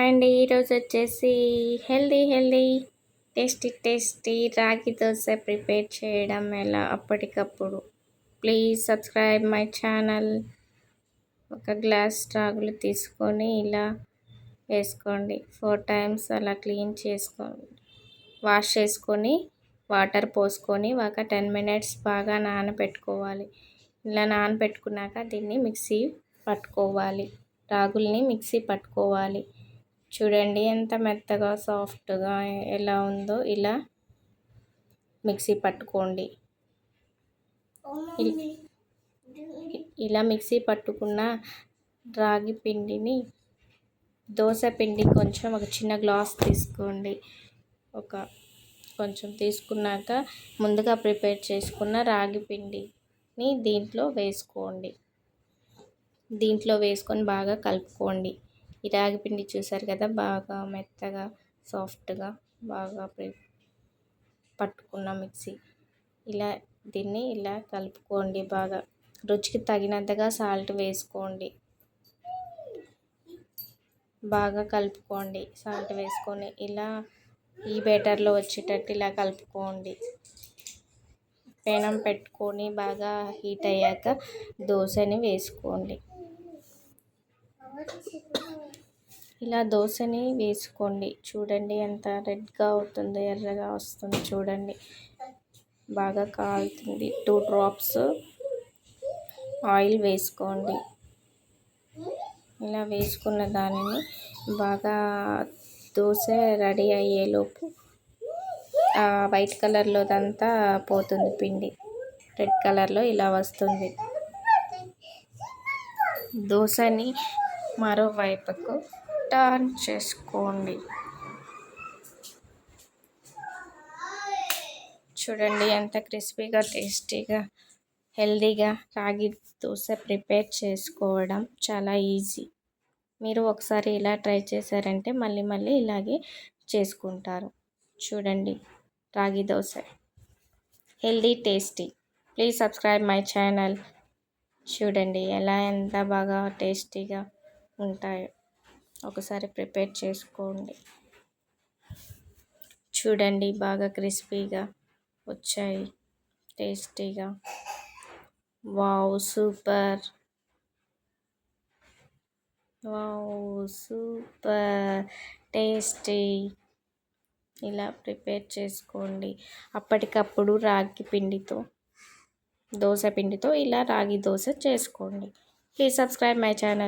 And ఈరోజు వచ్చేసి healthy tasty రాగి దోశ ప్రిపేర్ చేయడం ఎలా అప్పటికప్పుడు. Please subscribe my channel. ఒక గ్లాస్ రాగులు తీసుకొని ఇలా వేసుకోండి. 4 టైమ్స్ అలా క్లీన్ చేసుకోండి, వాష్ చేసుకొని వాటర్ పోసుకొని ఒక 10 మినిట్స్ బాగా నానబెట్టుకోవాలి. ఇలా నానబెట్టుకున్నాక దీన్ని మిక్సీ పట్టుకోవాలి. రాగుల్ని మిక్సీ పట్టుకోవాలి. చూడండి ఎంత మెత్తగా సాఫ్ట్గా ఎలా ఉందో. ఇలా మిక్సీ పట్టుకోండి. ఇలా మిక్సీ పట్టుకున్న రాగి పిండిని, దోశ పిండి కొంచెం ఒక చిన్న గ్లాస్ తీసుకోండి. కొంచెం తీసుకున్నాక ముందుగా ప్రిపేర్ చేసుకున్న రాగి పిండిని దీంట్లో వేసుకొని బాగా కలుపుకోండి. ఈ రాగి పిండి చూసారు కదా, బాగా మెత్తగా సాఫ్ట్గా బాగా పట్టుకున్న మిక్సీ. దీన్ని ఇలా కలుపుకోండి. బాగా రుచికి తగినంతగా సాల్ట్ వేసుకోండి. బాగా కలుపుకోండి. సాల్ట్ వేసుకొని ఇలా ఈ బ్యాటర్లో వచ్చేటట్టు ఇలా కలుపుకోండి. పెనం పెట్టుకొని బాగా హీట్ అయ్యాక దోశని వేసుకోండి. ఇలా దోశని వేసుకోండి. చూడండి ఎంత రెడ్గా అవుతుందో, ఎర్రగా వస్తుంది చూడండి. బాగా కాలుతుంది. 2 డ్రాప్స్ ఆయిల్ వేసుకోండి. ఇలా వేసుకున్న దానిని బాగా దోశ రెడీ అయ్యేలోపు వైట్ కలర్లోదంతా పోతుంది పిండి. రెడ్ కలర్లో ఇలా వస్తుంది. దోశని మరోవైపుకు టర్న్ చేసుకోండి. చూడండి ఎంత క్రిస్పీగా, టేస్టీగా, హెల్దీగా రాగి దోశ ప్రిపేర్ చేసుకోవడం చాలా ఈజీ. మీరు ఒకసారి ఇలా ట్రై చేశారంటే మళ్ళీ ఇలాగే చేసుకుంటారు. చూడండి రాగి dosa healthy tasty. Please subscribe my channel. చూడండి ఎంత బాగా టేస్టీగా ఉంటాయో. ఒకసారి ప్రిపేర్ చేసుకోండి. చూడండి బాగా క్రిస్పీగా వచ్చాయి, టేస్టీగా. Wow super tasty. ఇలా ప్రిపేర్ చేసుకోండి. అప్పటికప్పుడు రాగి పిండితో, దోశ పిండితో ఇలా రాగి దోశ చేసుకోండి. Please subscribe my channel.